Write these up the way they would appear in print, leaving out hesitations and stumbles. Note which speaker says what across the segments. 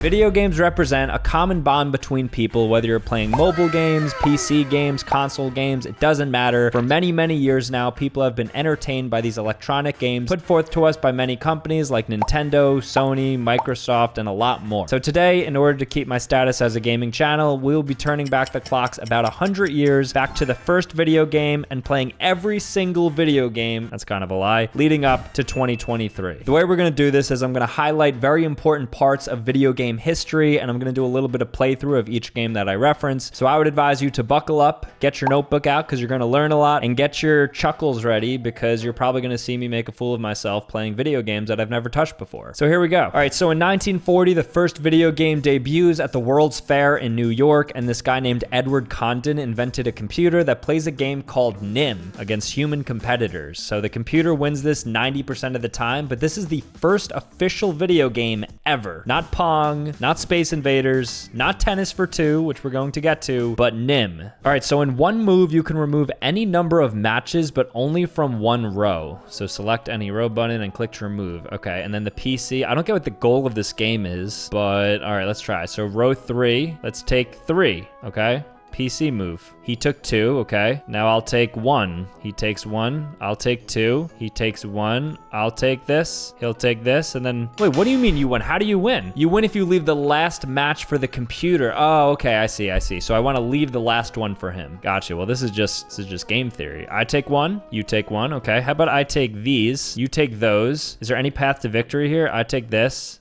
Speaker 1: Video games represent a common bond between people, whether you're playing mobile games, PC games, console games, it doesn't matter. For many, many years now, people have been entertained by these electronic games put forth to us by many companies like Nintendo, Sony, Microsoft, and a lot more. So today, in order to keep my status as a gaming channel, we will be turning back the clocks about 100 years back to the first video game and playing every single video game, that's kind of a lie, leading up to 2023. The way we're gonna do this is I'm gonna highlight very important parts of video game history, and I'm gonna do a little bit of playthrough of each game that I reference. So I would advise you to buckle up, get your notebook out because you're gonna learn a lot, and get your chuckles ready because you're probably gonna see me make a fool of myself playing video games that I've never touched before. So here we go. All right, so in 1940, the first video game debuts at the World's Fair in New York, and this guy named Edward Condon invented a computer that plays a game called NIM against human competitors. So the computer wins this 90% of the time, but this is the first official video game ever. Not Pong, not Space Invaders, not Tennis for Two, which we're going to get to, but NIM. All right, so in one move, you can remove any number of matches, but only from one row. So select any row button and click to remove. Okay, and then the PC, I don't get what the goal of this game is, but all right, let's try. So row 3, let's take 3, okay? PC move. He took 2, okay. Now I'll take 1. He takes 1. I'll take 2. He takes 1. I'll take this. He'll take this, and then... Wait, what do you mean you win? How do you win? You win if you leave the last match for the computer. Oh, okay, I see. So I want to leave the last one for him. Gotcha. Well, this is just game theory. I take 1. You take 1. Okay. How about I take these? You take those. Is there any path to victory here? I take this.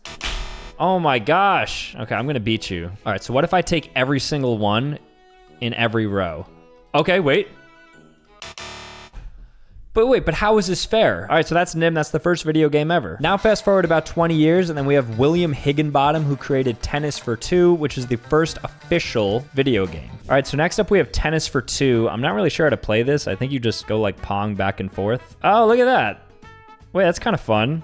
Speaker 1: Oh my gosh. Okay, I'm gonna beat you. All right, so what if I take every single one in every row? Okay, wait. But how is this fair? All right, so that's NIM, that's the first video game ever. Now fast forward about 20 years, and then we have William Higginbottom, who created Tennis for Two, which is the first official video game. All right, so next up we have Tennis for Two. I'm not really sure how to play this. I think you just go like Pong back and forth. Oh, look at that. Wait, that's kind of fun.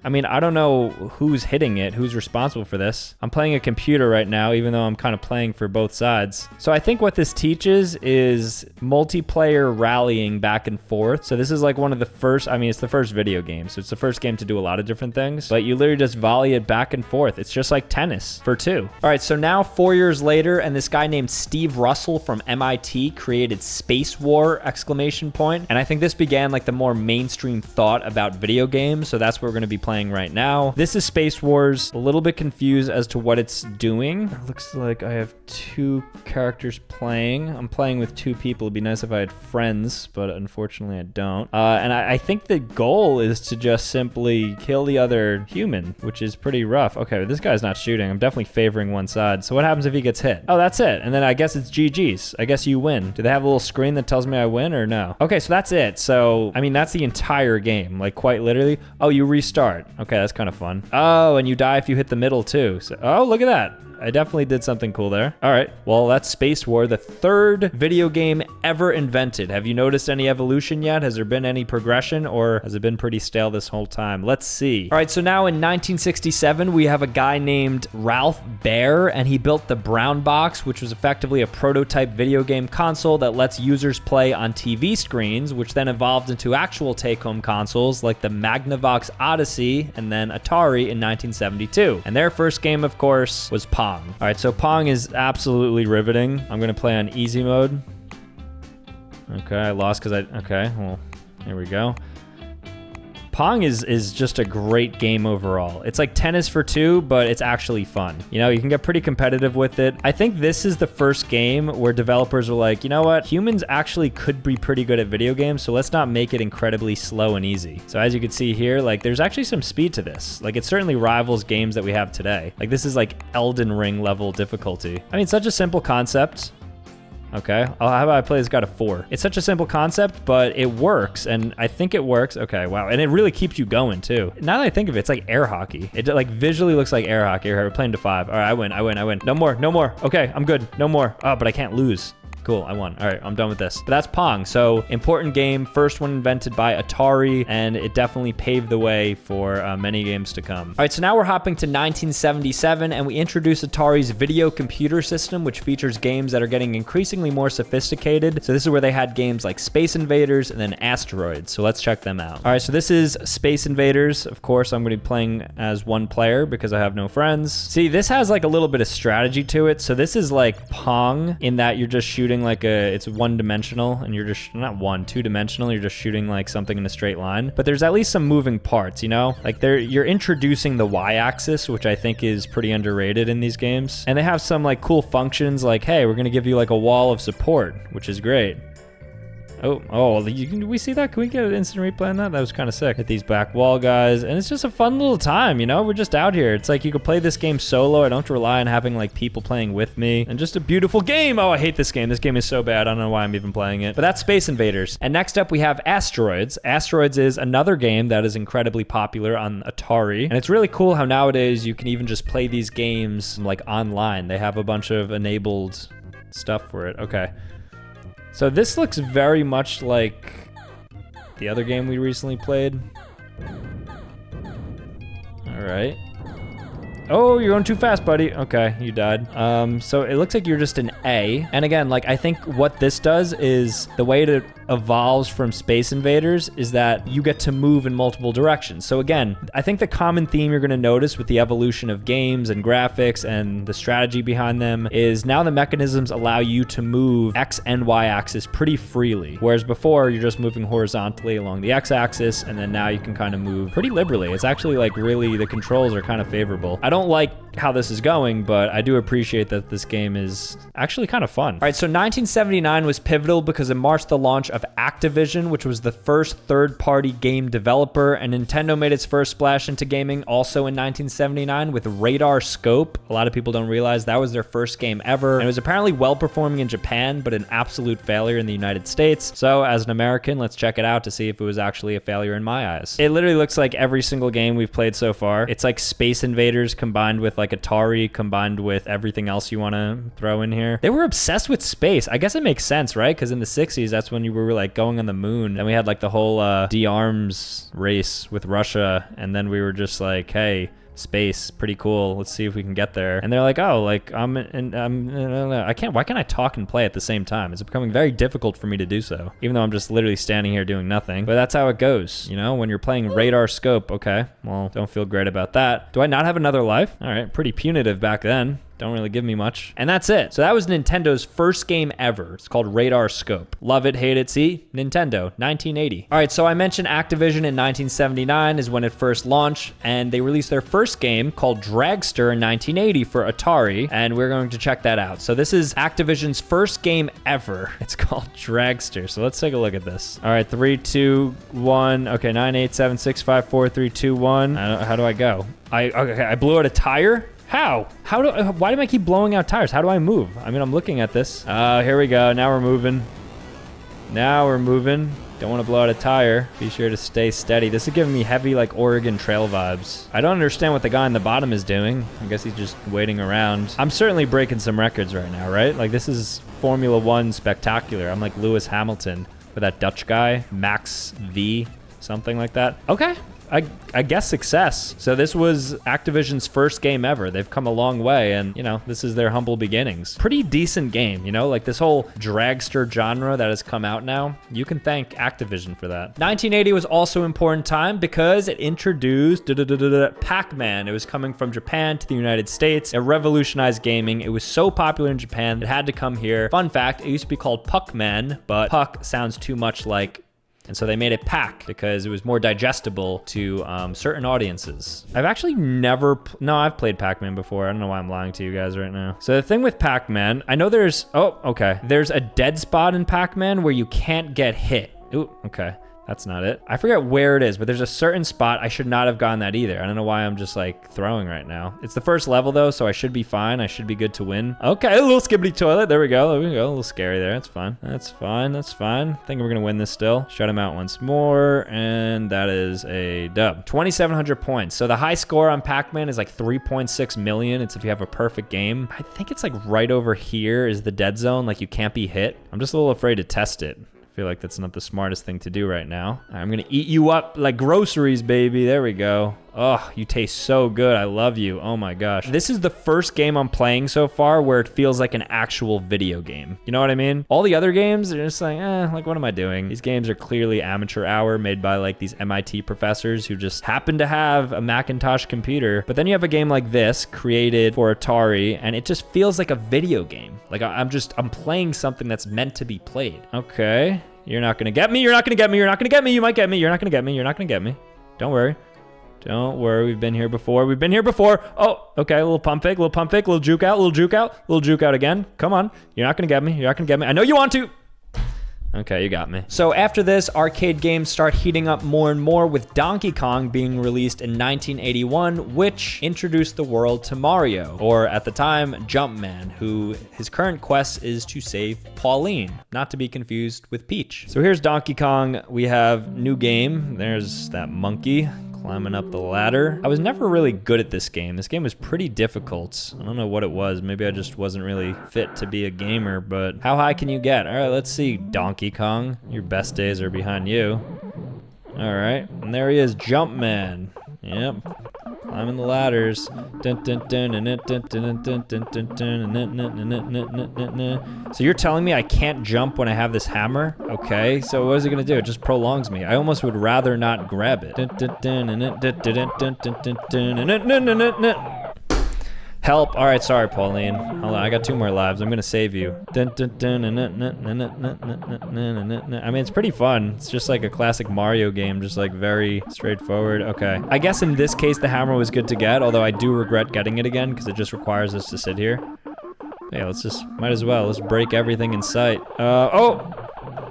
Speaker 1: I mean, I don't know who's hitting it, who's responsible for this. I'm playing a computer right now, even though I'm kind of playing for both sides. So I think what this teaches is multiplayer rallying back and forth. So this is like one of the first, I mean, it's the first video game. So it's the first game to do a lot of different things, but you literally just volley it back and forth. It's just like Tennis for Two. All right, so now 4 years later, and this guy named Steve Russell from MIT created Spacewar, exclamation point. And I think this began like the more mainstream thought about video games. So that's what we're gonna be playing right now. This is Space Wars. A little bit confused as to what it's doing. It looks like I have 2 characters playing. I'm playing with 2 people. It'd be nice if I had friends, but unfortunately I don't. And I think the goal is to just simply kill the other human, which is pretty rough. Okay, this guy's not shooting. I'm definitely favoring one side. So what happens if he gets hit? Oh, that's it. And then I guess it's GG's. I guess you win. Do they have a little screen that tells me I win or no? Okay, so that's it. So, I mean, that's the entire game, like quite literally. Oh, you restart. Okay, that's kind of fun. Oh, and you die if you hit the middle too. So, oh, look at that. I definitely did something cool there. All right, well, that's Space War, the third video game ever invented. Have you noticed any evolution yet? Has there been any progression, or has it been pretty stale this whole time? Let's see. All right, so now in 1967, we have a guy named Ralph Baer, and he built the Brown Box, which was effectively a prototype video game console that lets users play on TV screens, which then evolved into actual take-home consoles like the Magnavox Odyssey and then Atari in 1972. And their first game, of course, was Pong. All right, so Pong is absolutely riveting. I'm gonna play on easy mode. Okay, I lost because okay, well, here we go. Pong is just a great game overall. It's like Tennis for Two, but it's actually fun. You know, you can get pretty competitive with it. I think this is the first game where developers were like, you know what? Humans actually could be pretty good at video games, so let's not make it incredibly slow and easy. So as you can see here, like there's actually some speed to this. Like it certainly rivals games that we have today. Like this is like Elden Ring level difficulty. I mean, such a simple concept. Okay, how about I play this guy to 4? It's such a simple concept, but it works, and I think it works. Okay, wow, and it really keeps you going too. Now that I think of it, it's like air hockey. It like visually looks like air hockey. Here, we're playing to 5. All right, I win. No more. Okay, I'm good. No more. Oh, but I can't lose. Cool, I won. All right, I'm done with this. But that's Pong. So important game, first one invented by Atari, and it definitely paved the way for many games to come. All right, so now we're hopping to 1977, and we introduce Atari's video computer system, which features games that are getting increasingly more sophisticated. So this is where they had games like Space Invaders and then Asteroids. So let's check them out. All right, so this is Space Invaders. Of course, I'm gonna be playing as one player because I have no friends. See, this has like a little bit of strategy to it. So this is like Pong in that you're just shooting like it's one-dimensional, and you're just, not one, two-dimensional, you're just shooting like something in a straight line. But there's at least some moving parts, you know? Like you're introducing the Y-axis, which I think is pretty underrated in these games. And they have some like cool functions like, hey, we're gonna give you like a wall of support, which is great. Oh, can we see that? Can we get an instant replay on that? That was kind of sick. Hit these back wall guys, and it's just a fun little time, you know? We're just out here. It's like you could play this game solo. I don't have to rely on having like people playing with me, and just a beautiful game. Oh, I hate this game. This game is so bad. I don't know why I'm even playing it. But that's Space Invaders. And next up we have Asteroids. Asteroids is another game that is incredibly popular on Atari, and it's really cool how nowadays you can even just play these games like online. They have a bunch of enabled stuff for it. Okay. So this looks very much like the other game we recently played. All right. Oh, you're going too fast, buddy. Okay, you died. So it looks like you're just an A. And again, like I think what this does is the way it evolves from Space Invaders is that you get to move in multiple directions. So again, I think the common theme you're gonna notice with the evolution of games and graphics and the strategy behind them is now the mechanisms allow you to move X and Y axis pretty freely. Whereas before you're just moving horizontally along the X axis, and then now you can kind of move pretty liberally. It's actually like really, the controls are kind of favorable. I don't like how this is going, but I do appreciate that this game is actually kind of fun. All right, so 1979 was pivotal because it marked the launch of Activision, which was the first third-party game developer, and Nintendo made its first splash into gaming also in 1979 with Radar Scope. A lot of people don't realize that was their first game ever, and it was apparently well-performing in Japan, but an absolute failure in the United States. So as an American, let's check it out to see if it was actually a failure in my eyes. It literally looks like every single game we've played so far. It's like Space Invaders combined with like Atari combined with everything else you want to throw in here. They were obsessed with space. I guess it makes sense, right? Because in the 60s, that's when you were like going on the moon, and we had like the whole de-arms race with Russia, and then we were just like, hey, space, pretty cool, let's see if we can get there. And they're like, oh, like why can't I talk and play at the same time? It's becoming very difficult for me to do so, even though I'm just literally standing here doing nothing. But that's how it goes, you know, when you're playing Radar Scope. Okay, well, don't feel great about that. Do I not have another life? All right, pretty punitive back then. Don't really give me much. And that's it. So that was Nintendo's first game ever. It's called Radar Scope. Love it, hate it. See? Nintendo, 1980. All right, so I mentioned Activision in 1979 is when it first launched, and they released their first game called Dragster in 1980 for Atari, and we're going to check that out. So this is Activision's first game ever. It's called Dragster. So let's take a look at this. All right, 3, 2, 1. Okay, 9, 8, 7, 6, 5, 4, 3, 2, 1. How do I go? Okay, I blew out a tire? How? Why do I keep blowing out tires? How do I move? I mean, I'm looking at this. Here we go. Now we're moving. Don't want to blow out a tire. Be sure to stay steady. This is giving me heavy, like, Oregon Trail vibes. I don't understand what the guy in the bottom is doing. I guess he's just waiting around. I'm certainly breaking some records right now, right? Like, this is Formula One spectacular. I'm like Lewis Hamilton with that Dutch guy, Max V, something like that. Okay. I guess success. So this was Activision's first game ever. They've come a long way, and, you know, this is their humble beginnings. Pretty decent game, you know, like this whole dragster genre that has come out now. You can thank Activision for that. 1980 was also an important time because it introduced Pac-Man. It was coming from Japan to the United States. It revolutionized gaming. It was so popular in Japan, it had to come here. Fun fact, it used to be called Puck-Man, but Puck sounds too much like, and so they made it Pac because it was more digestible to certain audiences. I've actually never, I've played Pac-Man before. I don't know why I'm lying to you guys right now. So the thing with Pac-Man, I know there's a dead spot in Pac-Man where you can't get hit. Ooh, okay. That's not it. I forget where it is, but there's a certain spot. I should not have gotten that either. I don't know why I'm just like throwing right now. It's the first level though, so I should be fine. I should be good to win. Okay, a little skibbity toilet. There we go. There we go. A little scary there. That's fine. That's fine. That's fine. I think we're gonna win this still. Shut him out once more, and that is a dub. 2,700 points. So the high score on Pac-Man is like 3.6 million. It's if you have a perfect game. I think it's like right over here is the dead zone. Like you can't be hit. I'm just a little afraid to test it. I feel like that's not the smartest thing to do right now. I'm gonna eat you up like groceries, baby. There we go. Oh, you taste so good. I love you. Oh my gosh. This is the first game I'm playing so far where it feels like an actual video game. You know what I mean? All the other games are just like, like what am I doing? These games are clearly amateur hour made by like these MIT professors who just happen to have a Macintosh computer. But then you have a game like this created for Atari and it just feels like a video game. Like I'm playing something that's meant to be played. Okay. You're not gonna get me. You're not gonna get me. You're not gonna get me. You might get me. You're not gonna get me. You're not gonna get me. Don't worry. Don't worry, we've been here before. We've been here before. Oh, okay, a little pump fake, little pump fake, little juke out, little juke out, little juke out again. Come on, you're not gonna get me. You're not gonna get me. I know you want to. Okay, you got me. So after this, arcade games start heating up more and more with Donkey Kong being released in 1981, which introduced the world to Mario, or at the time, Jumpman, who his current quest is to save Pauline, not to be confused with Peach. So here's Donkey Kong. We have new game. There's that monkey climbing up the ladder. I was never really good at this game. This game was pretty difficult. I don't know what it was. Maybe I just wasn't really fit to be a gamer, but how high can you get? All right, let's see. Donkey Kong, your best days are behind you. All right, and there he is, Jumpman. Yep, climbing the ladders. So you're telling me I can't jump when I have this hammer? Okay, so what is it gonna do? It just prolongs me. I almost would rather not grab it. Help. All right, sorry, Pauline. Hold on, I got 2 more lives. I'm gonna save you. I mean, it's pretty fun. It's just like a classic Mario game, just like very straightforward. Okay. I guess in this case, the hammer was good to get, although I do regret getting it again because it just requires us to sit here. Yeah, might as well. Let's break everything in sight.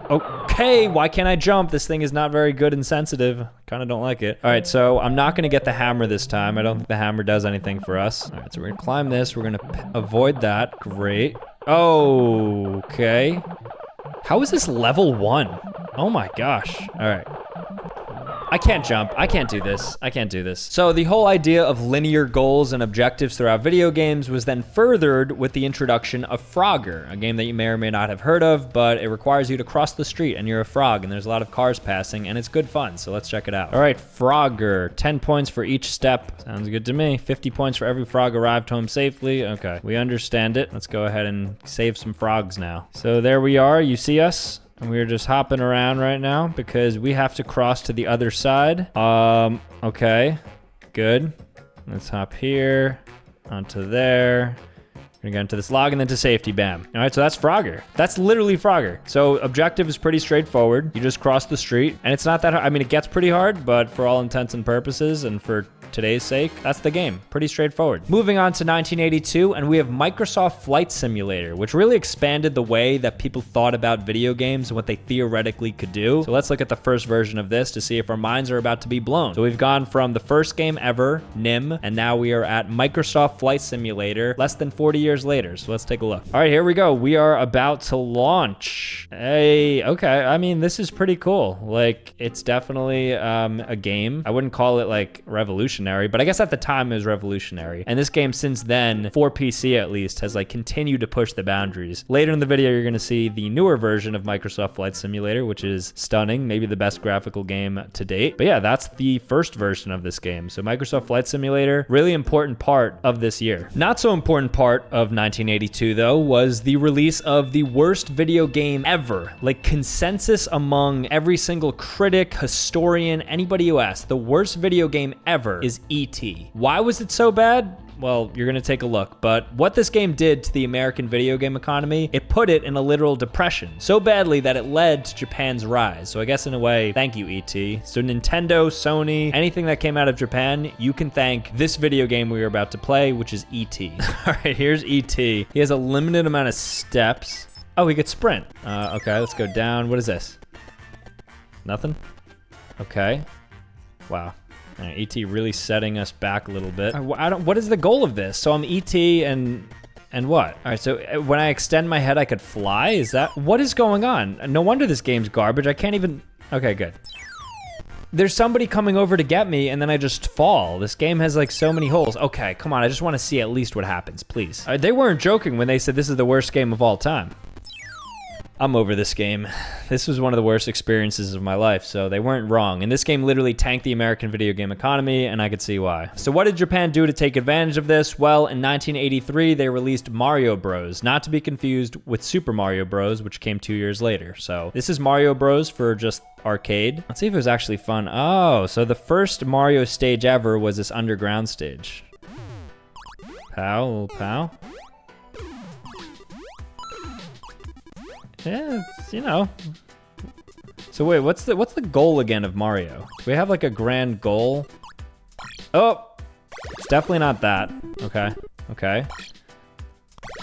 Speaker 1: Okay, why can't I jump? This thing is not very good and sensitive. Kind of don't like it. All right, so I'm not gonna get the hammer this time. I don't think the hammer does anything for us. All right, so we're gonna climb this. We're gonna avoid that. Great. Oh, okay. How is this level 1? Oh my gosh. All right. I can't jump. I can't do this. I can't do this. So the whole idea of linear goals and objectives throughout video games was then furthered with the introduction of Frogger, a game that you may or may not have heard of, but it requires you to cross the street and you're a frog and there's a lot of cars passing and it's good fun. So let's check it out. All right, Frogger, 10 points for each step. Sounds good to me. 50 points for every frog arrived home safely. Okay, we understand it. Let's go ahead and save some frogs now. So there we are. You see us? And we're just hopping around right now because we have to cross to the other side. Okay, good. Let's hop here, onto there. We're gonna get into this log and then to safety, bam. All right, so that's Frogger. That's literally Frogger. So objective is pretty straightforward. You just cross the street and it's not that hard. I mean, it gets pretty hard, but for all intents and purposes and for today's sake, that's the game. Pretty straightforward. Moving on to 1982, and we have Microsoft Flight Simulator, which really expanded the way that people thought about video games and what they theoretically could do. So let's look at the first version of this to see if our minds are about to be blown. So we've gone from the first game ever, NIM, and now we are at Microsoft Flight Simulator less than 40 years later. So let's take a look. All right, here we go. We are about to launch. Hey, okay. I mean, this is pretty cool. Like, it's definitely a game. I wouldn't call it like revolutionary, but I guess at the time it was revolutionary. And this game since then, for PC at least, has like continued to push the boundaries. Later in the video, you're gonna see the newer version of Microsoft Flight Simulator, which is stunning, maybe the best graphical game to date. But yeah, that's the first version of this game. So Microsoft Flight Simulator, really important part of this year. Not so important part of 1982 though, was the release of the worst video game ever. Like consensus among every single critic, historian, anybody you ask, the worst video game ever is E.T. Why was it so bad? Well, you're gonna take a look, but what this game did to the American video game economy, it put it in a literal depression, so badly that it led to Japan's rise. So I guess in a way, thank you, E.T. So Nintendo, Sony, anything that came out of Japan, you can thank this video game we are about to play, which is E.T. All right, here's E.T. He has a limited amount of steps. Oh, we could sprint. Okay, let's go down. What is this? Nothing? Okay. Wow. ET really setting us back a little bit. What is the goal of this? So I'm ET and what? All right, so when I extend my head, I could fly? Is that, what is going on? No wonder this game's garbage. I can't even, okay, good. There's somebody coming over to get me and then I just fall. This game has like so many holes. Okay, come on, I just wanna see at least what happens, please. They weren't joking when they said this is the worst game of all time. I'm over this game. This was one of the worst experiences of my life, so they weren't wrong. And this game literally tanked the American video game economy, and I could see why. So what did Japan do to take advantage of this? Well, in 1983, they released Mario Bros, not to be confused with Super Mario Bros, which came 2 years later. So this is Mario Bros for just arcade. Let's see if it was actually fun. Oh, so the first Mario stage ever was this underground stage. Pow, little pow. Yeah, it's, you know. So wait, what's the goal again of Mario? Do we have like a grand goal? Oh, it's definitely not that. Okay, okay.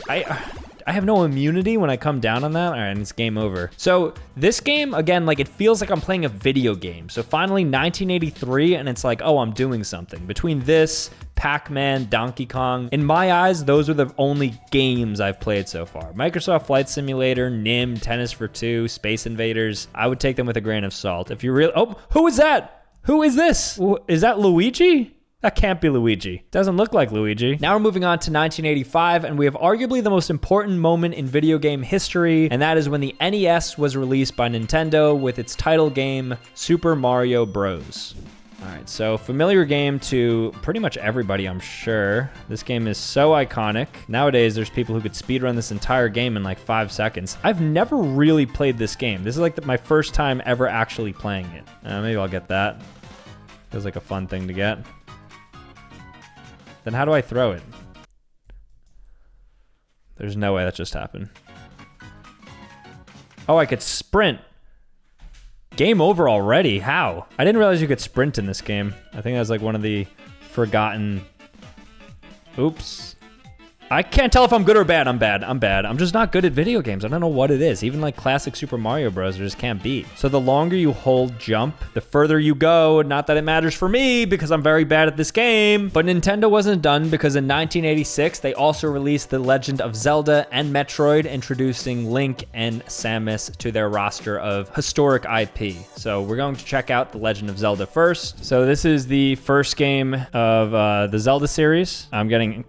Speaker 1: I have no immunity when I come down on that. All right, and it's game over. So this game, again, like it feels like I'm playing a video game. So finally 1983 and it's like, oh, I'm doing something. Between this, Pac-Man, Donkey Kong, in my eyes, those are the only games I've played so far. Microsoft Flight Simulator, NIM, Tennis for Two, Space Invaders, I would take them with a grain of salt. If you really, oh, who is that? Who is this? Is that Luigi? That can't be Luigi. Doesn't look like Luigi. Now we're moving on to 1985, and we have arguably the most important moment in video game history, and that is when the NES was released by Nintendo with its title game, Super Mario Bros. All right, so familiar game to pretty much everybody, I'm sure. This game is so iconic. Nowadays, there's people who could speedrun this entire game in like 5 seconds. I've never really played this game. This is like my first time ever actually playing it. Maybe I'll get that. Feels like a fun thing to get. Then how do I throw it? There's no way that just happened. Oh, I could sprint. Game over already, how? I didn't realize you could sprint in this game. I think that's like one of the forgotten, oops. I can't tell if I'm good or bad. I'm bad. I'm just not good at video games. I don't know what it is. Even like classic Super Mario Bros. I just can't beat. So the longer you hold jump, the further you go. Not that it matters for me because I'm very bad at this game. But Nintendo wasn't done because in 1986, they also released The Legend of Zelda and Metroid, introducing Link and Samus to their roster of historic IP. So we're going to check out The Legend of Zelda first. So this is the first game of the Zelda series. I'm getting,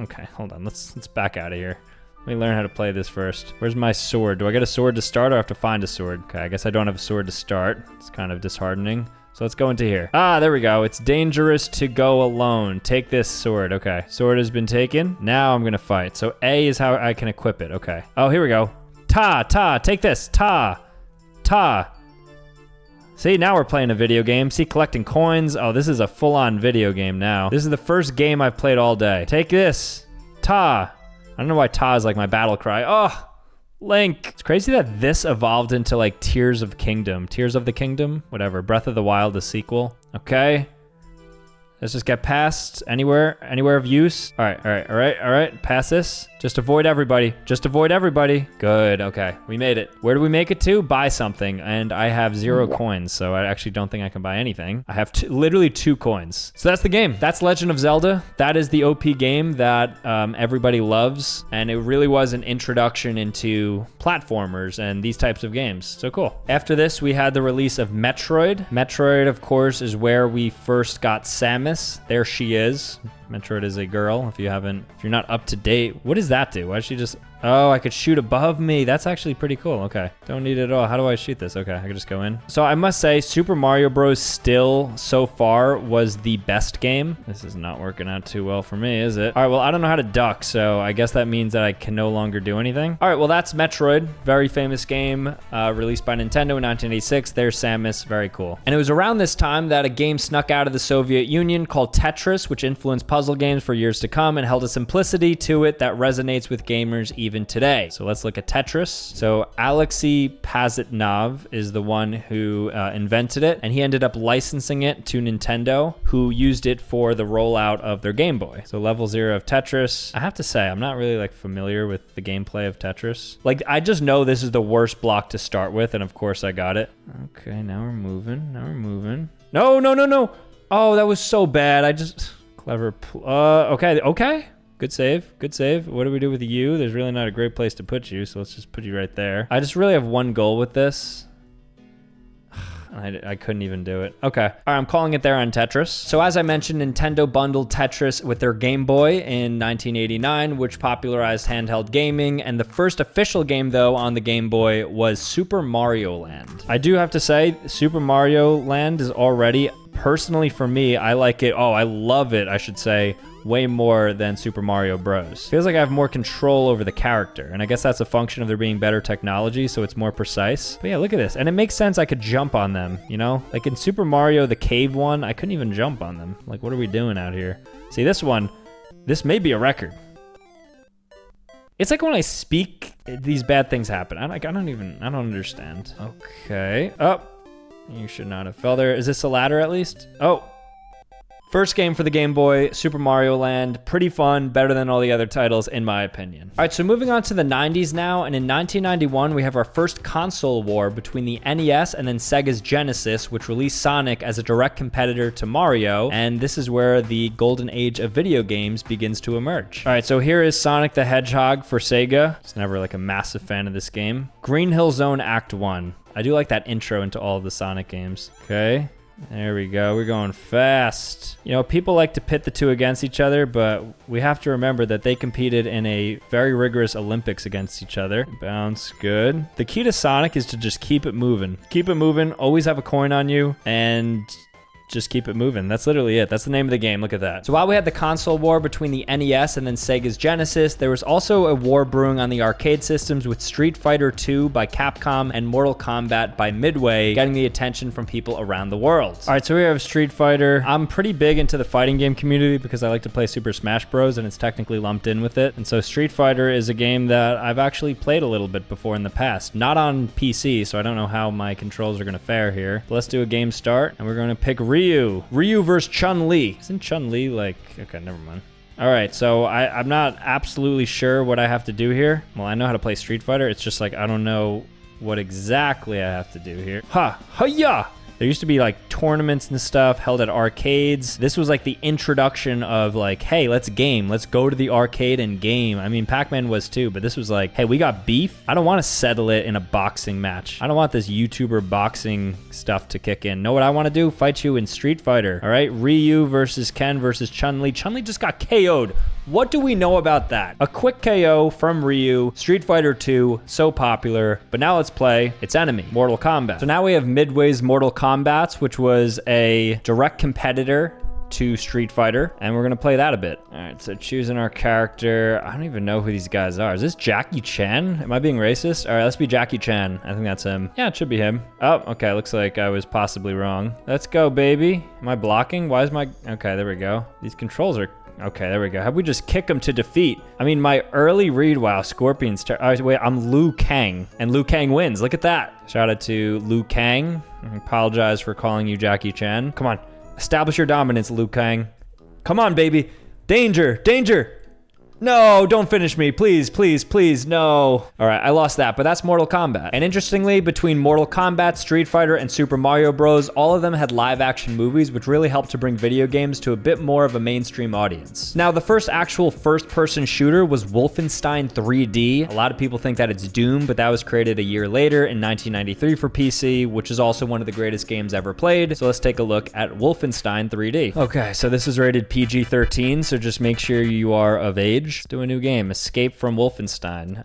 Speaker 1: okay, hold on. Let's back out of here. Let me learn how to play this first. Where's my sword? Do I get a sword to start or I have to find a sword? Okay, I guess I don't have a sword to start. It's kind of disheartening. So let's go into here. Ah, there we go. It's dangerous to go alone. Take this sword. Okay, sword has been taken. Now I'm gonna fight. So A is how I can equip it. Okay. Oh, here we go. Ta, take this. Ta. See, now we're playing a video game. See, collecting coins. Oh, this is a full-on video game now. This is the first game I've played all day. Take this. Ta. I don't know why Ta is like my battle cry. Oh, Link. It's crazy that this evolved into like Tears of the Kingdom, whatever. Breath of the Wild, the sequel. Okay. Let's just get past anywhere of use. All right. Pass this. Just avoid everybody. Good, okay, we made it. Where do we make it to? Buy something, and I have 0 coins, so I actually don't think I can buy anything. I have literally 2 coins. So that's the game. That's Legend of Zelda. That is the OP game that everybody loves, and it really was an introduction into platformers and these types of games. So cool. After this, we had the release of Metroid. Metroid, of course, is where we first got Samus. There she is. Metroid is a girl, if you're not up to date. What does that do? Why does she just, oh, I could shoot above me. That's actually pretty cool. Okay, don't need it at all. How do I shoot this? Okay, I can just go in. So I must say, Super Mario Bros. Still, so far, was the best game. This is not working out too well for me, is it? All right, well, I don't know how to duck, so I guess that means that I can no longer do anything. All right, well, that's Metroid. Very famous game, released by Nintendo in 1986. There's Samus, very cool. And it was around this time that a game snuck out of the Soviet Union called Tetris, which influenced puzzle games for years to come and held a simplicity to it that resonates with gamers even today. So let's look at Tetris. So Alexei Pazitnov is the one who invented it, and he ended up licensing it to Nintendo, who used it for the rollout of their Game Boy. So level 0 of Tetris. I have to say, I'm not really like familiar with the gameplay of Tetris. Like, I just know this is the worst block to start with, and of course I got it. Okay, now we're moving. No, no, no, no. Oh, that was so bad. I just, clever. Okay. Good save. What do we do with you? There's really not a great place to put you, so let's just put you right there. I just really have one goal with this. I couldn't even do it. Okay. All right, I'm calling it there on Tetris. So as I mentioned, Nintendo bundled Tetris with their Game Boy in 1989, which popularized handheld gaming. And the first official game, though, on the Game Boy was Super Mario Land. I do have to say, Super Mario Land is already, personally for me, I like it. Oh, I love it, I should say, way more than Super Mario Bros. Feels like I have more control over the character, and I guess that's a function of there being better technology, so it's more precise. But yeah, look at this. And it makes sense I could jump on them, you know? Like in Super Mario, the cave one, I couldn't even jump on them. Like, what are we doing out here? See, this one, this may be a record. It's like when I speak, these bad things happen. I don't understand. Okay. Oh, you should not have fell there. Is this a ladder at least? Oh. First game for the Game Boy, Super Mario Land. Pretty fun, better than all the other titles, in my opinion. All right, so moving on to the 90s now, and in 1991, we have our first console war between the NES and then Sega's Genesis, which released Sonic as a direct competitor to Mario, and this is where the golden age of video games begins to emerge. All right, so here is Sonic the Hedgehog for Sega. I was never like a massive fan of this game. Green Hill Zone Act 1. I do like that intro into all of the Sonic games. Okay. There we go. We're going fast. You know, people like to pit the two against each other, but we have to remember that they competed in a very rigorous Olympics against each other. Bounce, good. The key to Sonic is to just keep it moving. Keep it moving, always have a coin on you, and just keep it moving. That's literally it. That's the name of the game. Look at that. So while we had the console war between the NES and then Sega's Genesis, there was also a war brewing on the arcade systems with Street Fighter 2 by Capcom and Mortal Kombat by Midway getting the attention from people around the world. All right, so we have Street Fighter. I'm pretty big into the fighting game community because I like to play Super Smash Bros. And it's technically lumped in with it. And so Street Fighter is a game that I've actually played a little bit before in the past. Not on PC, so I don't know how my controls are going to fare here. But let's do a game start, and we're going to pick Ryu versus Chun-Li. Isn't Chun-Li like... Okay, never mind. All right, so I'm not absolutely sure what I have to do here. Well, I know how to play Street Fighter. It's just like I don't know what exactly I have to do here. Ha-ya! There used to be like tournaments and stuff held at arcades. This was like the introduction of like, hey, let's game. Let's go to the arcade and game. I mean, Pac-Man was too, but this was like, hey, we got beef. I don't want to settle it in a boxing match. I don't want this YouTuber boxing stuff to kick in. Know what I want to do? Fight you in Street Fighter. All right, Ryu versus Ken versus Chun-Li. Chun-Li just got KO'd. What do we know about that? A quick KO from Ryu, Street Fighter 2, so popular. But now let's play its enemy, Mortal Kombat. So now we have Midway's Mortal Kombat, which was a direct competitor to Street Fighter, and we're gonna play that a bit. All right, so choosing our character. I don't even know who these guys are. Is this Jackie Chan? Am I being racist? All right, let's be Jackie Chan. I think that's him. Yeah, it should be him. Oh, okay, looks like I was possibly wrong. Let's go, baby. Am I blocking? Why is my... Okay, there we go. These controls are... Okay, there we go. How'd we just kick him to defeat? I mean, my early read, wow, Scorpion's... wait, I'm Liu Kang, and Liu Kang wins. Look at that. Shout out to Liu Kang. I apologize for calling you Jackie Chan. Come on. Establish your dominance, Liu Kang. Come on, baby. Danger, danger. No, don't finish me. Please, please, please, no. All right, I lost that, but that's Mortal Kombat. And interestingly, between Mortal Kombat, Street Fighter, and Super Mario Bros., all of them had live-action movies, which really helped to bring video games to a bit more of a mainstream audience. Now, the first actual first-person shooter was Wolfenstein 3D. A lot of people think that it's Doom, but that was created a year later in 1993 for PC, which is also one of the greatest games ever played. So let's take a look at Wolfenstein 3D. Okay, so this is rated PG-13, so just make sure you are of age. Let's do a new game. Escape from Wolfenstein.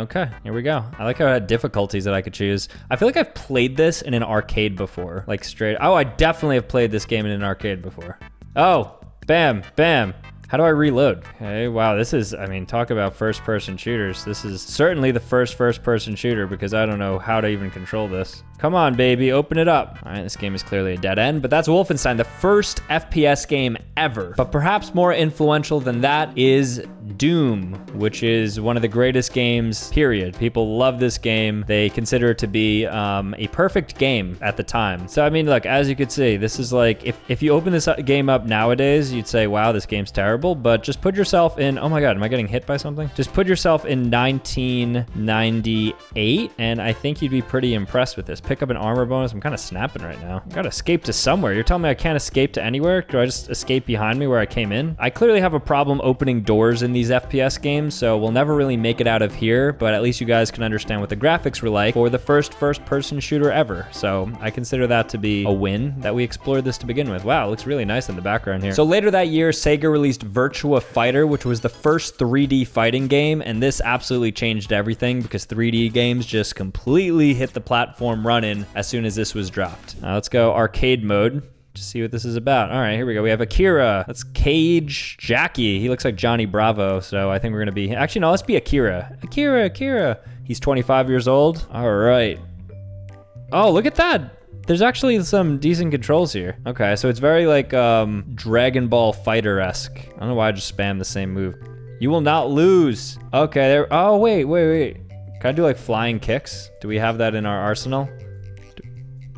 Speaker 1: Okay, here we go. I like how it had difficulties that I could choose. I feel like I've played this in an arcade before. Like straight... Oh, I definitely have played this game in an arcade before. Oh, bam, bam. How do I reload? Okay, wow, this is, I mean, talk about first-person shooters. This is certainly the first-person shooter because I don't know how to even control this. Come on, baby, open it up. All right, this game is clearly a dead end, but that's Wolfenstein, the first FPS game ever. But perhaps more influential than that is Doom, which is one of the greatest games, period. People love this game. They consider it to be a perfect game at the time. So, I mean, look, as you could see, this is like, if you open this game up nowadays, you'd say, wow, this game's terrible, but just put yourself in, oh my God, am I getting hit by something? Just put yourself in 1998, and I think you'd be pretty impressed with this. Pick up an armor bonus. I'm kind of snapping right now. I gotta escape to somewhere. You're telling me I can't escape to anywhere? Could I just escape behind me where I came in? I clearly have a problem opening doors in these FPS games, so we'll never really make it out of here, but at least you guys can understand what the graphics were like for the first-person shooter ever. So I consider that to be a win that we explored this to begin with. Wow, it looks really nice in the background here. So later that year, Sega released Virtua Fighter, which was the first 3D fighting game, and this absolutely changed everything because 3D games just completely hit the platform running as soon as this was dropped. Now let's go arcade mode to see what this is about. All right, here we go. We have Akira. Let's cage Jackie. He looks like Johnny Bravo, so I think we're gonna be, actually no, let's be Akira. Akira. He's 25 years old. All right. Oh, look at that. There's actually some decent controls here. Okay, so it's very like Dragon Ball Fighter-esque. I don't know why I just spammed the same move. You will not lose. Okay, there, oh wait. Can I do like flying kicks? Do we have that in our arsenal?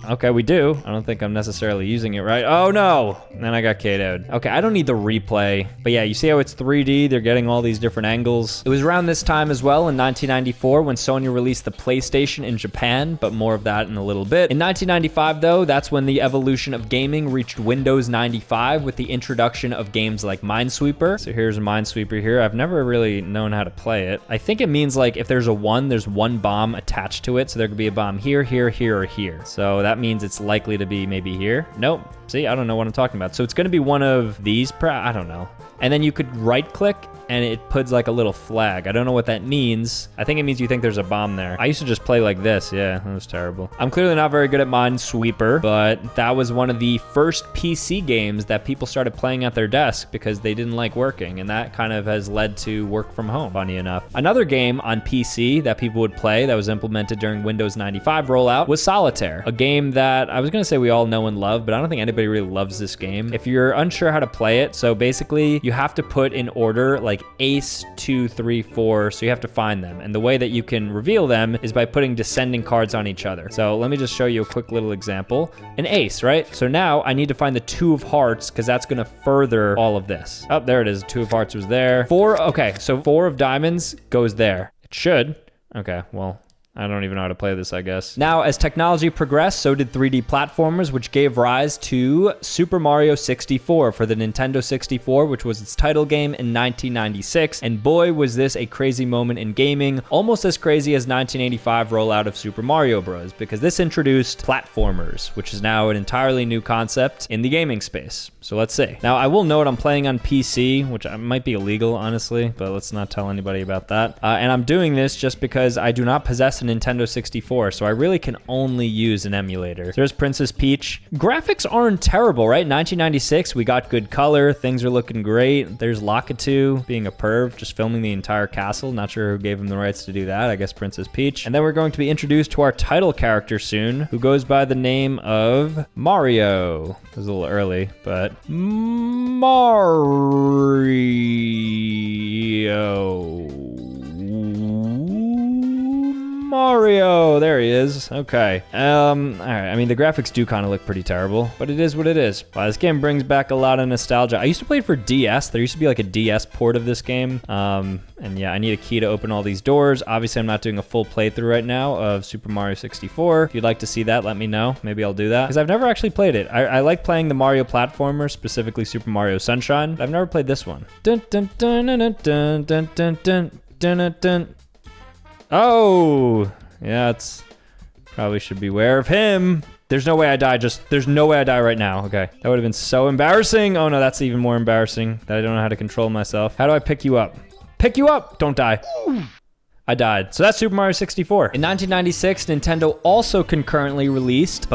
Speaker 1: Okay, we do. I don't think I'm necessarily using it right. Oh no, and then I got KO'd. Okay, I don't need the replay, but yeah, you see how it's 3D? They're getting all these different angles. It was around this time as well in 1994 when Sony released the PlayStation in Japan, but more of that in a little bit. In 1995 though, that's when the evolution of gaming reached Windows 95 with the introduction of games like Minesweeper. So here's Minesweeper here. I've never really known how to play it. I think it means like if there's a one, there's one bomb attached to it. So there could be a bomb here, here, here, or here. So that means it's likely to be maybe here. Nope. See, I don't know what I'm talking about. So it's going to be one of these, I don't know. And then you could right click and it puts like a little flag. I don't know what that means. I think it means you think there's a bomb there. I used to just play like this. Yeah, that was terrible. I'm clearly not very good at Minesweeper, but that was one of the first PC games that people started playing at their desk because they didn't like working. And that kind of has led to work from home, funny enough. Another game on PC that people would play that was implemented during Windows 95 rollout was Solitaire, a game that I was gonna say we all know and love, but I don't think anybody really loves this game. If you're unsure how to play it, so basically you have to put in order like ace, 2, 3, 4, so you have to find them. And the way that you can reveal them is by putting descending cards on each other. So let me just show you a quick little example. An ace, right? So now I need to find the 2 of hearts because that's gonna further all of this. Oh, there it is, 2 of hearts was there. 4, okay, so 4 of diamonds goes there. It should. Okay, well, I don't even know how to play this, I guess. Now, as technology progressed, so did 3D platformers, which gave rise to Super Mario 64 for the Nintendo 64, which was its title game in 1996. And boy, was this a crazy moment in gaming, almost as crazy as 1985 rollout of Super Mario Bros., because this introduced platformers, which is now an entirely new concept in the gaming space. So let's see. Now, I will note I'm playing on PC, which might be illegal, honestly, but let's not tell anybody about that. And I'm doing this just because I do not possess a Nintendo 64, so I really can only use an emulator. There's Princess Peach. Graphics aren't terrible, right? 1996, we got good color. Things are looking great. There's Lakitu being a perv, just filming the entire castle. Not sure who gave him the rights to do that. I guess Princess Peach. And then we're going to be introduced to our title character soon, who goes by the name of Mario. It was a little early, but Mario, there he is. Okay. All right. I mean, the graphics do kind of look pretty terrible, but it is what it is. Wow, this game brings back a lot of nostalgia. I used to play it for DS. There used to be like a DS port of this game. And yeah, I need a key to open all these doors. Obviously, I'm not doing a full playthrough right now of Super Mario 64. If you'd like to see that, let me know. Maybe I'll do that because I've never actually played it. I like playing the Mario platformer, specifically Super Mario Sunshine, but I've never played this one. Dun, dun, dun, dun, dun, dun, dun, dun, dun, dun, dun. Oh, yeah, it's probably should beware of him. There's no way I die. There's no way I die right now. Okay, that would have been so embarrassing. Oh no, that's even more embarrassing that I don't know how to control myself. How do I pick you up? Pick you up. Don't die. I died. So that's Super Mario 64. In 1996, Nintendo also concurrently released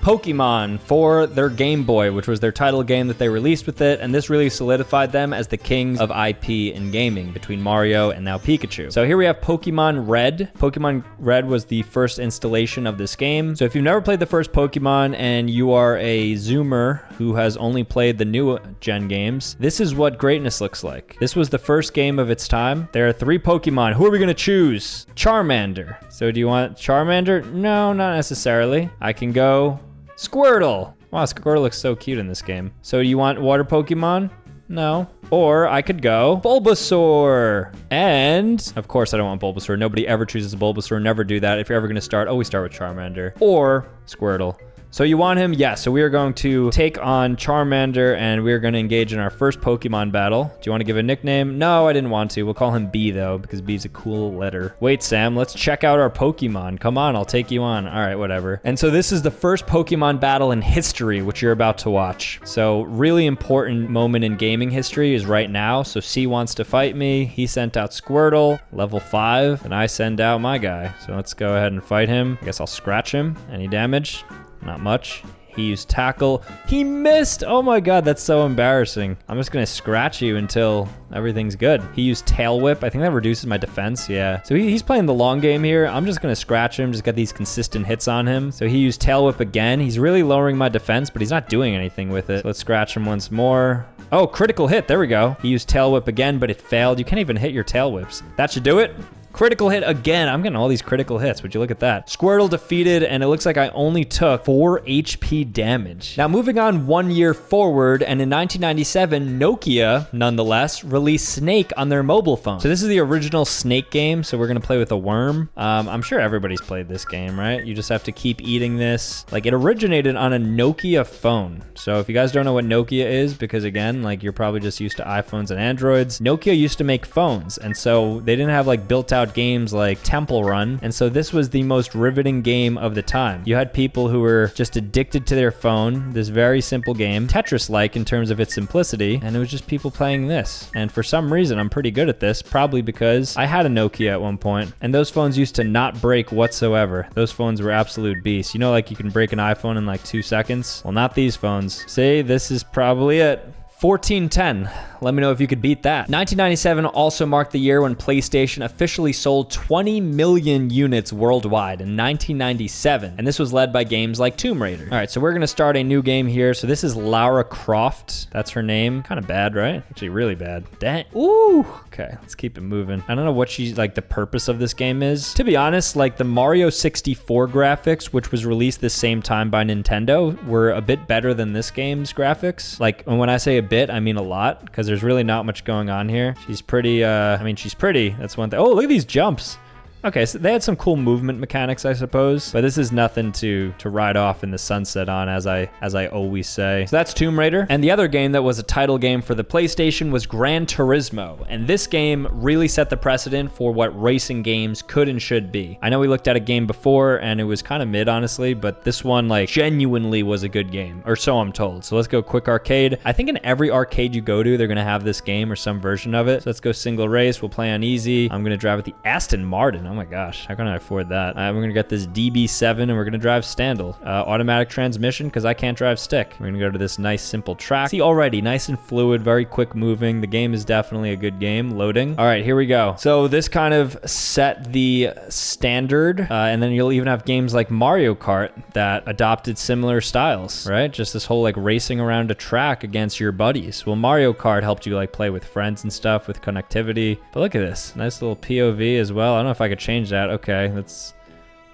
Speaker 1: Pokemon for their Game Boy, which was their title game that they released with it, and this really solidified them as the kings of IP in gaming between Mario and now Pikachu. So here we have Pokemon Red. Pokemon Red was the first installation of this game. So if you've never played the first Pokemon and you are a Zoomer who has only played the new gen games, this is what greatness looks like. This was the first game of its time. There are 3 Pokemon. Who are we gonna choose? Charmander. So do you want Charmander? No, not necessarily. I can go Squirtle. Wow, Squirtle looks so cute in this game. So do you want water Pokemon? No. Or I could go Bulbasaur. And of course I don't want Bulbasaur. Nobody ever chooses Bulbasaur. Never do that. If you're ever gonna start, always start with Charmander or Squirtle. So you want him? Yes. So we are going to take on Charmander and we're going to engage in our first Pokemon battle. Do you want to give a nickname? No, I didn't want to. We'll call him B though, because B's a cool letter. Wait, Sam, let's check out our Pokemon. Come on, I'll take you on. All right, whatever. And so this is the first Pokemon battle in history, which you're about to watch. So really important moment in gaming history is right now. So C wants to fight me. He sent out Squirtle, level 5, and I send out my guy. So let's go ahead and fight him. I guess I'll scratch him. Any damage? Not much. He used tackle. He missed. Oh my god, that's so embarrassing. I'm just gonna scratch you until everything's good. He used tail whip. I think that reduces my defense. Yeah. So he's playing the long game here. I'm just gonna scratch him, just get these consistent hits on him. So he used tail whip again. He's really lowering my defense, but he's not doing anything with it. So let's scratch him once more. Oh, critical hit. There we go. He used tail whip again, but it failed. You can't even hit your tail whips. That should do it. Critical hit again. I'm getting all these critical hits. Would you look at that? Squirtle defeated, and it looks like I only took 4 HP damage. Now, moving on 1 year forward, and in 1997, Nokia, nonetheless, released Snake on their mobile phone. So this is the original Snake game, so we're gonna play with a worm. I'm sure everybody's played this game, right? You just have to keep eating this. Like, it originated on a Nokia phone. So if you guys don't know what Nokia is, because again, like, you're probably just used to iPhones and Androids, Nokia used to make phones, and so they didn't have, like, built-out games like Temple Run, and so this was the most riveting game of the time. You had people who were just addicted to their phone, this very simple game, Tetris-like in terms of its simplicity, and it was just people playing this. And for some reason, I'm pretty good at this, probably because I had a Nokia at one point, and those phones used to not break whatsoever. Those phones were absolute beasts. You know, like you can break an iPhone in like 2 seconds? Well, not these phones. See, this is probably it. 1410. Let me know if you could beat that. 1997 also marked the year when PlayStation officially sold 20 million units worldwide in 1997. And this was led by games like Tomb Raider. All right, so we're gonna start a new game here. So this is Lara Croft. That's her name. Kind of bad, right? Actually, really bad. Dang. Ooh. Okay, let's keep it moving. I don't know what she's like the purpose of this game is. To be honest, like the Mario 64 graphics, which was released the same time by Nintendo, were a bit better than this game's graphics. Like, when I say a bit, I mean a lot, because there's really not much going on here. She's pretty, I mean, she's pretty. That's one thing. Oh, look at these jumps. Okay, so they had some cool movement mechanics, I suppose, but this is nothing to ride off in the sunset on, as I always say. So that's Tomb Raider. And the other game that was a title game for the PlayStation was Gran Turismo. And this game really set the precedent for what racing games could and should be. I know we looked at a game before and it was kind of mid, honestly, but this one like genuinely was a good game, or so I'm told. So let's go quick arcade. I think in every arcade you go to, they're gonna have this game or some version of it. So let's go single race. We'll play on easy. I'm gonna drive with the Aston Martin. Oh my gosh, how can I afford that? We're gonna get this DB7 and we're gonna drive Standal. Automatic transmission, because I can't drive stick. We're gonna go to this nice simple track. See, already nice and fluid, very quick moving. The game is definitely a good game. Loading. All right, here we go. So this kind of set the standard, and then you'll even have games like Mario Kart that adopted similar styles, right? Just this whole like racing around a track against your buddies. Well, Mario Kart helped you like play with friends and stuff with connectivity. But look at this, nice little POV as well. I don't know if I could change that. Okay, that's,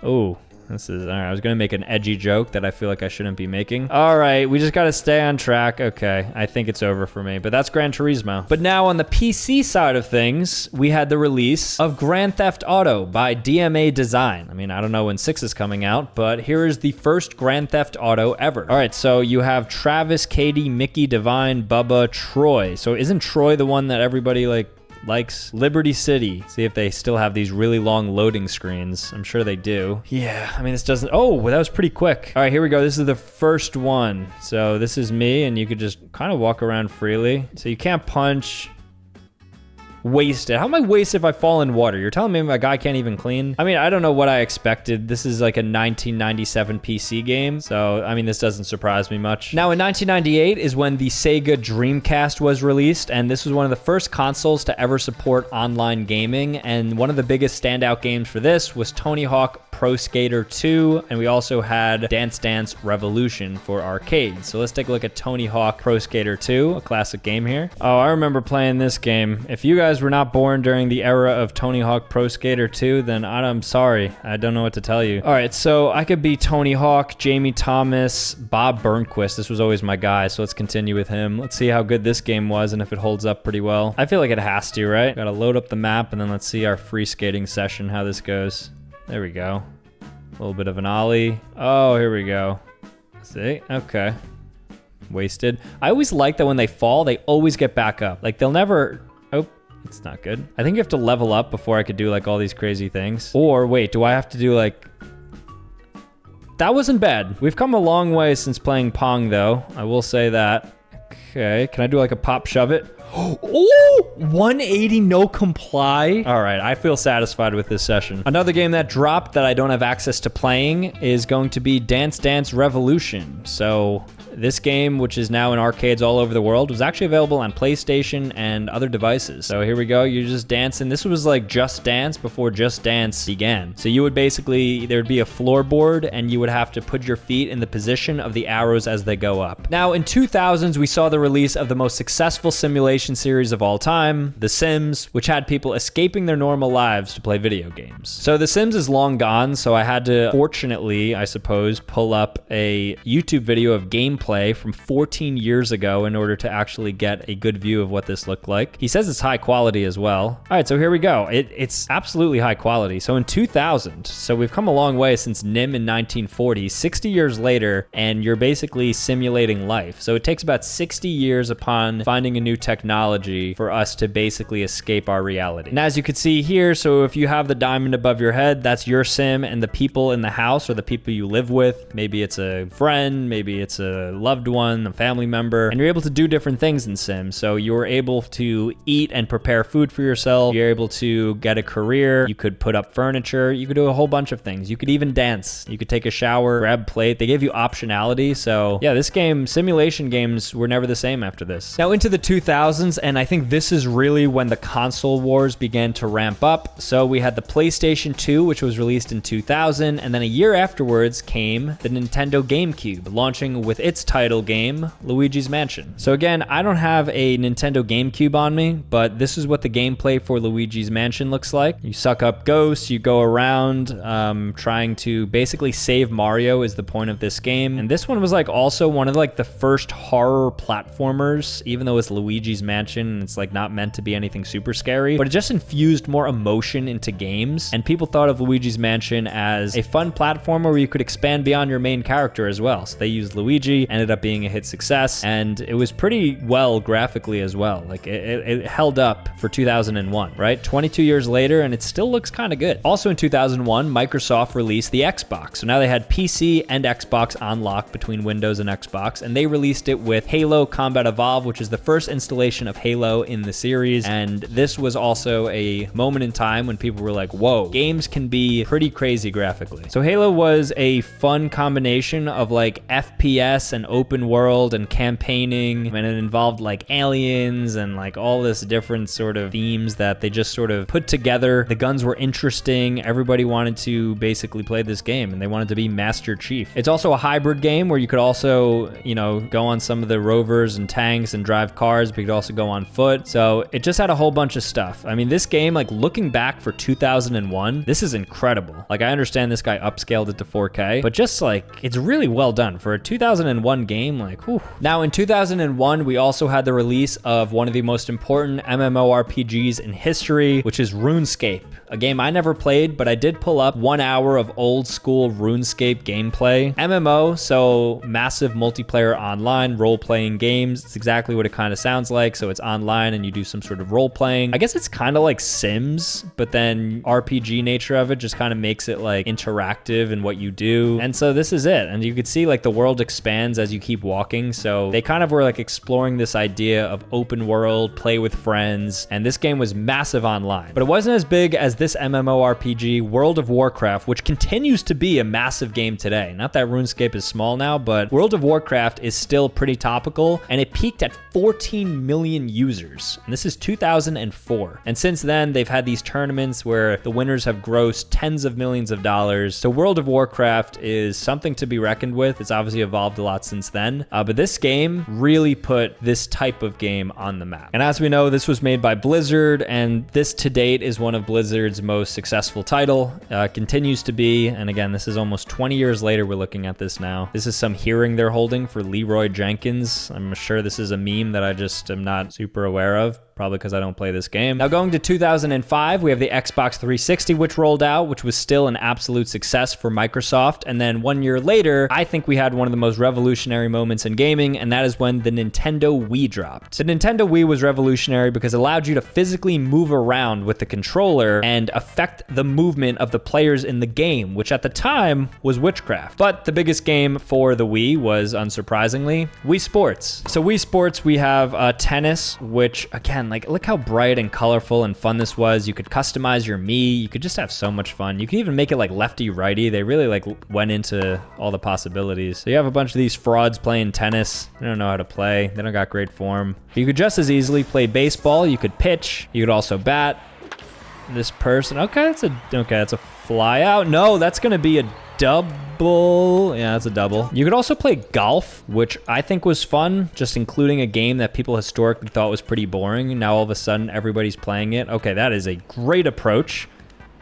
Speaker 1: oh, this is, all right, I was gonna make an edgy joke that I feel like I shouldn't be making. All right, we just gotta stay on track. Okay, I think it's over for me, but that's Gran Turismo. But now on the PC side of things, we had the release of Grand Theft Auto by DMA Design. I mean, I don't know when 6 is coming out, but here is the first Grand Theft Auto ever. All right, so you have Travis, Katie, Mickey, Divine, Bubba, Troy. So isn't Troy the one that everybody likes? Liberty City. See if they still have these really long loading screens. I'm sure they do. Yeah, I mean, this doesn't, oh, well, that was pretty quick. All right, here we go. This is the first one. So this is me, and you could just kind of walk around freely. So you can't punch. Wasted. How am I wasted if I fall in water? You're telling me my guy can't even clean? I mean, I don't know what I expected. This is like a 1997 PC game, so I mean, this doesn't surprise me much. Now, in 1998 is when the Sega Dreamcast was released, and this was one of the first consoles to ever support online gaming, and one of the biggest standout games for this was Tony Hawk Pro Skater 2, and we also had Dance Dance Revolution for arcade. So let's take a look at Tony Hawk Pro Skater 2, a classic game here. Oh, I remember playing this game. If you guys were not born during the era of Tony Hawk Pro Skater 2, then I'm sorry. I don't know what to tell you. All right, so I could be Tony Hawk, Jamie Thomas, Bob Burnquist. This was always my guy, so let's continue with him. Let's see how good this game was and if it holds up pretty well. I feel like it has to, right? Gotta load up the map, and then let's see our free skating session, how this goes. There we go. A little bit of an ollie. Oh, here we go. See? Okay. Wasted. I always like that when they fall, they always get back up. Like, they'll never... Oh, it's not good. I think you have to level up before I could do, like, all these crazy things. Or, wait, do I have to do, like... That wasn't bad. We've come a long way since playing Pong, though. I will say that. Okay, can I do, like, a pop shove it? Oh, 180 no comply. All right, I feel satisfied with this session. Another game that dropped that I don't have access to playing is going to be Dance Dance Revolution. So this game, which is now in arcades all over the world, was actually available on PlayStation and other devices. So here we go, you're just dancing. This was like Just Dance before Just Dance began. So you would basically, there would be a floorboard and you would have to put your feet in the position of the arrows as they go up. Now in 2000s, we saw the release of the most successful simulation series of all time, The Sims, which had people escaping their normal lives to play video games. So The Sims is long gone, so I had to, fortunately, I suppose, pull up a YouTube video of gameplay from 14 years ago in order to actually get a good view of what this looked like. He says it's high quality as well. All right, so here we go. It's absolutely high quality. So in 2000, so we've come a long way since NIM in 1940, 60 years later, and you're basically simulating life. So it takes about 60 years upon finding a new technology for us to basically escape our reality. And as you can see here, so if you have the diamond above your head, that's your sim, and the people in the house are the people you live with. Maybe it's a friend, maybe it's a loved one, a family member, and you're able to do different things in Sims. So you're able to eat and prepare food for yourself. You're able to get a career. You could put up furniture. You could do a whole bunch of things. You could even dance. You could take a shower, grab a plate. They gave you optionality. So yeah, this game, simulation games were never the same after this. Now into the 2000s, and I think this is really when the console wars began to ramp up. So we had the PlayStation 2, which was released in 2000, and then a year afterwards came the Nintendo GameCube, launching with its title game, Luigi's Mansion. So again, I don't have a Nintendo GameCube on me, but this is what the gameplay for Luigi's Mansion looks like. You suck up ghosts, you go around trying to basically save Mario is the point of this game. And this one was like also one of like the first horror platformers, even though it's Luigi's Mansion and it's like not meant to be anything super scary, but it just infused more emotion into games. And people thought of Luigi's Mansion as a fun platformer where you could expand beyond your main character as well. So they used Luigi, ended up being a hit success, and it was pretty well graphically as well. Like it held up for 2001, right? 22 years later, and it still looks kind of good. Also in 2001, Microsoft released the Xbox. So now they had PC and Xbox on lock between Windows and Xbox, and they released it with Halo Combat Evolved, which is the first installation of Halo in the series. And this was also a moment in time when people were like, whoa, games can be pretty crazy graphically. So Halo was a fun combination of like FPS and open world and campaigning, and it involved like aliens and like all this different sort of themes that they just sort of put together. The guns were interesting. Everybody wanted to basically play this game and they wanted to be Master Chief. It's also a hybrid game where you could also, you know, go on some of the rovers and tanks and drive cars, but you could also go on foot. So it just had a whole bunch of stuff. I mean, this game, like looking back for 2001, this is incredible. Like I understand this guy upscaled it to 4K, but just like, it's really well done for a 2001 game. Like, whew. Now in 2001, we also had the release of one of the most important MMORPGs in history, which is RuneScape, a game I never played, but I did pull up 1 hour of old school RuneScape gameplay. MMO, so massive multiplayer online role-playing games. It's exactly what it kind of sounds like. So it's online and you do some sort of role-playing. I guess it's kind of like Sims, but then RPG nature of it just kind of makes it like interactive in what you do. And so this is it. And you could see like the world expands lands as you keep walking. So they kind of were like exploring this idea of open world, play with friends, and this game was massive online. But it wasn't as big as this MMORPG, World of Warcraft, which continues to be a massive game today. Not that RuneScape is small now, but World of Warcraft is still pretty topical, and it peaked at 14 million users. And this is 2004. And since then, they've had these tournaments where the winners have grossed tens of millions of dollars. So World of Warcraft is something to be reckoned with. It's obviously evolved a lot since then. But this game really put this type of game on the map. And as we know, this was made by Blizzard, and this to date is one of Blizzard's most successful title. Continues to be, and again, this is almost 20 years later we're looking at this now. This is some hearing they're holding for Leroy Jenkins. I'm sure this is a meme that I just am not super aware of. Probably because I don't play this game. Now going to 2005, we have the Xbox 360, which rolled out, which was still an absolute success for Microsoft. And then 1 year later, I think we had one of the most revolutionary moments in gaming, and that is when the Nintendo Wii dropped. The Nintendo Wii was revolutionary because it allowed you to physically move around with the controller and affect the movement of the players in the game, which at the time was witchcraft. But the biggest game for the Wii was, unsurprisingly, Wii Sports. So Wii Sports, we have tennis, which again, like, look how bright and colorful and fun this was. You could customize your Mii. You could just have so much fun. You could even make it like lefty righty. They really like went into all the possibilities. So you have a bunch of these frauds playing tennis. They don't know how to play. They don't got great form. But you could just as easily play baseball. You could pitch. You could also bat. This person, okay, that's a fly out. No, that's gonna be a double. Yeah, that's a double. You could also play golf, which I think was fun, just including a game that people historically thought was pretty boring. Now all of a sudden everybody's playing it. Okay, that is a great approach.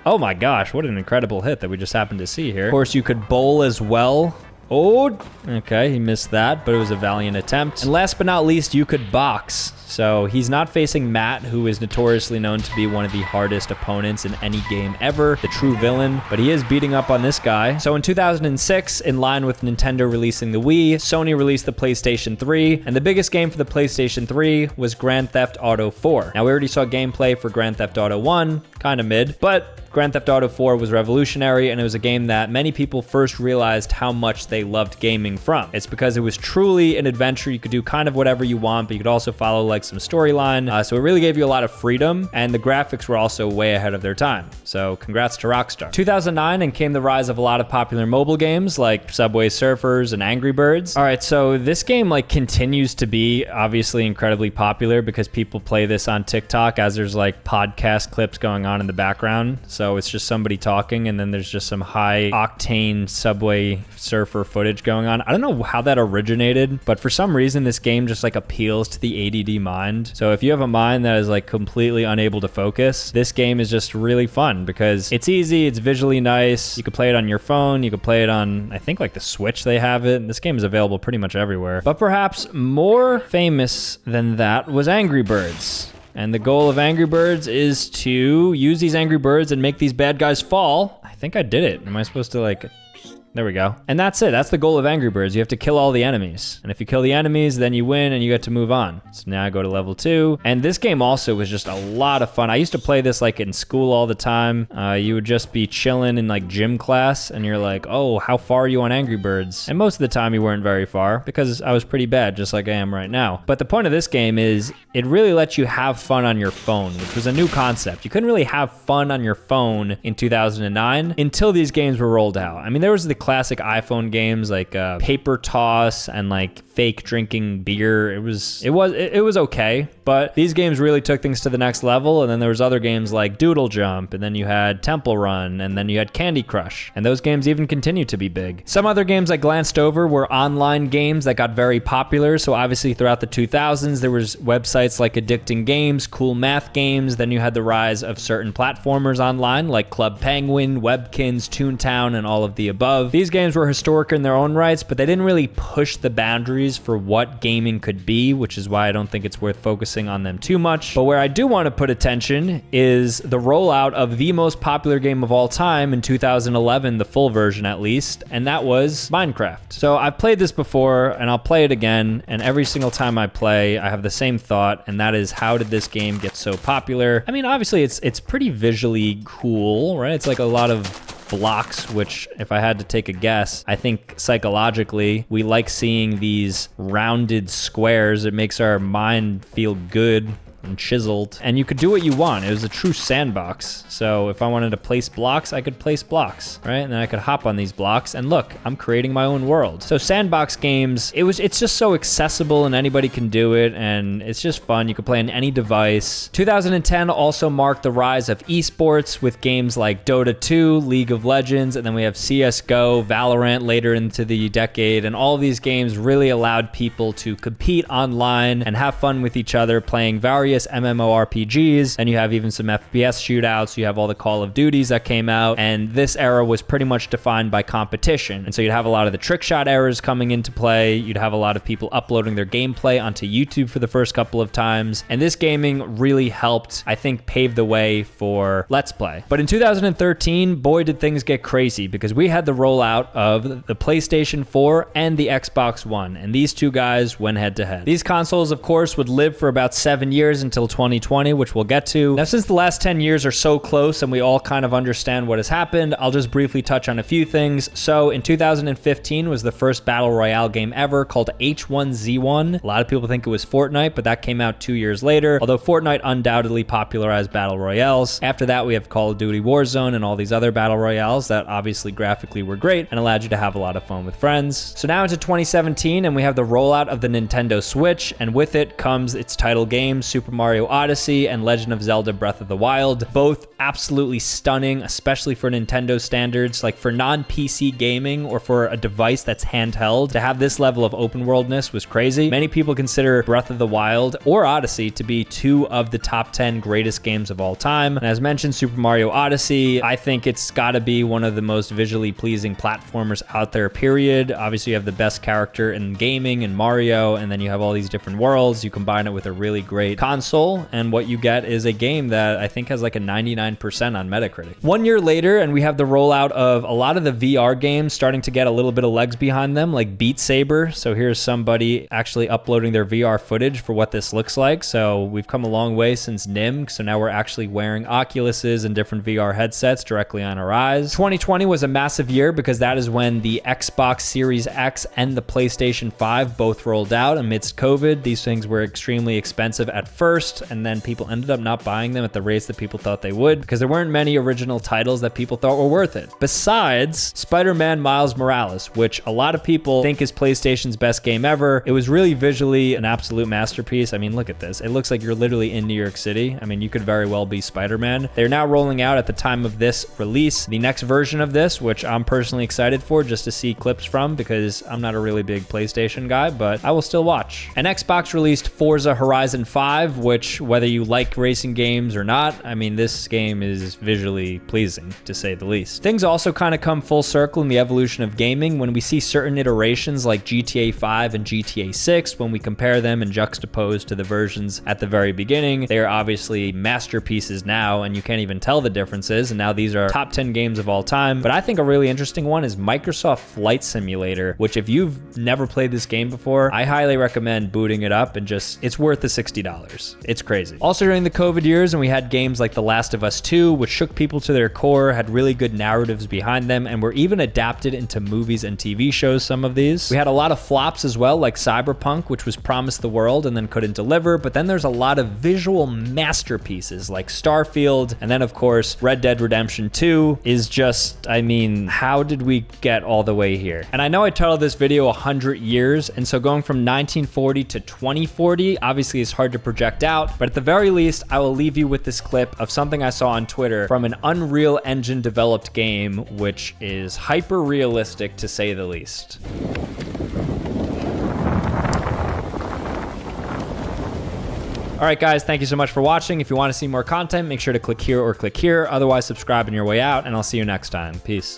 Speaker 1: Oh my gosh, what an incredible hit that we just happened to see here. Of course, you could bowl as well. Oh, okay, he missed that, but it was a valiant attempt. And last but not least, you could box. So he's not facing Matt, who is notoriously known to be one of the hardest opponents in any game ever, the true villain, but he is beating up on this guy. So in 2006, in line with Nintendo releasing the Wii, Sony released the PlayStation 3, and the biggest game for the PlayStation 3 was Grand Theft Auto 4. Now we already saw gameplay for Grand Theft Auto 1, kind of mid, but Grand Theft Auto 4 was revolutionary, and it was a game that many people first realized how much they loved gaming from. It's because it was truly an adventure. You could do kind of whatever you want, but you could also follow like some storyline. So it really gave you a lot of freedom, and the graphics were also way ahead of their time. So congrats to Rockstar. 2009, and came the rise of a lot of popular mobile games like Subway Surfers and Angry Birds. All right, so this game like continues to be obviously incredibly popular because people play this on TikTok as there's like podcast clips going on in the background. So it's just somebody talking, and then there's just some high octane Subway Surfer footage going on. I don't know how that originated, but for some reason this game just like appeals to the ADD mind. So if you have a mind that is like completely unable to focus, this game is just really fun because it's easy, it's visually nice. You could play it on your phone, you could play it on, I think like the Switch they have it. This game is available pretty much everywhere. But perhaps more famous than that was Angry Birds. And the goal of Angry Birds is to use these Angry Birds and make these bad guys fall. I think I did it. Am I supposed to like... There we go. And that's it. That's the goal of Angry Birds. You have to kill all the enemies. And if you kill the enemies, then you win and you get to move on. So now I go to level 2. And this game also was just a lot of fun. I used to play this like in school all the time. You would just be chilling in like gym class and you're like, oh, how far are you on Angry Birds? And most of the time you weren't very far because I was pretty bad, just like I am right now. But the point of this game is it really lets you have fun on your phone, which was a new concept. You couldn't really have fun on your phone in 2009 until these games were rolled out. I mean, there was the classic iPhone games like Paper Toss and like fake drinking beer. It was okay, but these games really took things to the next level. And then there was other games like Doodle Jump, and then you had Temple Run, and then you had Candy Crush, and those games even continue to be big. Some other games I glanced over were online games that got very popular. So obviously throughout the 2000s there was websites like Addicting Games, Cool Math Games. Then you had the rise of certain platformers online like Club Penguin, Webkins, Toontown, and all of the above. These games were historic in their own rights, but they didn't really push the boundaries for what gaming could be, which is why I don't think it's worth focusing on them too much. But where I do want to put attention is the rollout of the most popular game of all time in 2011, the full version at least, and that was Minecraft. So I've played this before and I'll play it again, and every single time I play, I have the same thought, and that is, how did this game get so popular? I mean, obviously it's pretty visually cool, right? It's like a lot of blocks, which if I had to take a guess, I think psychologically we like seeing these rounded squares. It makes our mind feel good and chiseled, and you could do what you want. It was a true sandbox. So if I wanted to place blocks, I could place blocks, right? And then I could hop on these blocks and look, I'm creating my own world. So sandbox games, it's just so accessible and anybody can do it, and it's just fun. You can play on any device. 2010 also marked the rise of esports with games like Dota 2, League of Legends, and then we have CSGO, Valorant later into the decade, and all of these games really allowed people to compete online and have fun with each other playing various MMORPGs, and you have even some FPS shootouts. You have all the Call of Duties that came out, and this era was pretty much defined by competition. And so you'd have a lot of the trick shot errors coming into play. You'd have a lot of people uploading their gameplay onto YouTube for the first couple of times, and this gaming really helped, I think, pave the way for Let's Play. But in 2013, boy, did things get crazy, because we had the rollout of the PlayStation 4 and the Xbox One, and these two guys went head to head. These consoles, of course, would live for about 7 years until 2020, which we'll get to. Now, since the last 10 years are so close and we all kind of understand what has happened, I'll just briefly touch on a few things. So in 2015 was the first Battle Royale game ever called H1Z1. A lot of people think it was Fortnite, but that came out 2 years later, although Fortnite undoubtedly popularized Battle Royales. After that, we have Call of Duty Warzone and all these other Battle Royales that obviously graphically were great and allowed you to have a lot of fun with friends. So now into 2017, and we have the rollout of the Nintendo Switch, and with it comes its title games, Super Mario Odyssey and Legend of Zelda Breath of the Wild. Both absolutely stunning, especially for Nintendo standards. Like, for non-PC gaming or for a device that's handheld, to have this level of open worldness was crazy. Many people consider Breath of the Wild or Odyssey to be two of the top 10 greatest games of all time. And as mentioned, Super Mario Odyssey, I think it's got to be one of the most visually pleasing platformers out there, period. Obviously, you have the best character in gaming in Mario, and then you have all these different worlds. You combine it with a really great console, and what you get is a game that I think has like a 99% on Metacritic. 1 year later, and we have the rollout of a lot of the VR games starting to get a little bit of legs behind them, like Beat Saber. So here's somebody actually uploading their VR footage for what this looks like. So we've come a long way since NIM. So now we're actually wearing Oculuses and different VR headsets directly on our eyes. 2020 was a massive year because that is when the Xbox Series X and the PlayStation 5 both rolled out amidst COVID. These things were extremely expensive at first, and then people ended up not buying them at the rates that people thought they would because there weren't many original titles that people thought were worth it. Besides Spider-Man Miles Morales, which a lot of people think is PlayStation's best game ever. It was really visually an absolute masterpiece. I mean, look at this. It looks like you're literally in New York City. I mean, you could very well be Spider-Man. They're now rolling out at the time of this release the next version of this, which I'm personally excited for just to see clips from because I'm not a really big PlayStation guy, but I will still watch. And Xbox released Forza Horizon 5, which, whether you like racing games or not, I mean, this game is visually pleasing, to say the least. Things also kind of come full circle in the evolution of gaming when we see certain iterations like GTA 5 and GTA 6. When we compare them and juxtapose to the versions at the very beginning, they are obviously masterpieces now, and you can't even tell the differences, and now these are top 10 games of all time. But I think a really interesting one is Microsoft Flight Simulator, which if you've never played this game before, I highly recommend booting it up and it's worth the $60. It's crazy. Also during the COVID years, and we had games like The Last of Us 2, which shook people to their core, had really good narratives behind them, and were even adapted into movies and TV shows, some of these. We had a lot of flops as well, like Cyberpunk, which was promised the world and then couldn't deliver, but then there's a lot of visual masterpieces like Starfield, and then of course Red Dead Redemption 2 is just, I mean, how did we get all the way here? And I know I titled this video 100 years, and so going from 1940 to 2040 obviously is hard to project out, but at the very least I will leave you with this clip of something I saw on Twitter from an Unreal Engine developed game, which is hyper realistic to say the least. All right, guys, thank you so much for watching. If you want to see more content, make sure to click here or click here. Otherwise, subscribe on your way out, and I'll see you next time. Peace.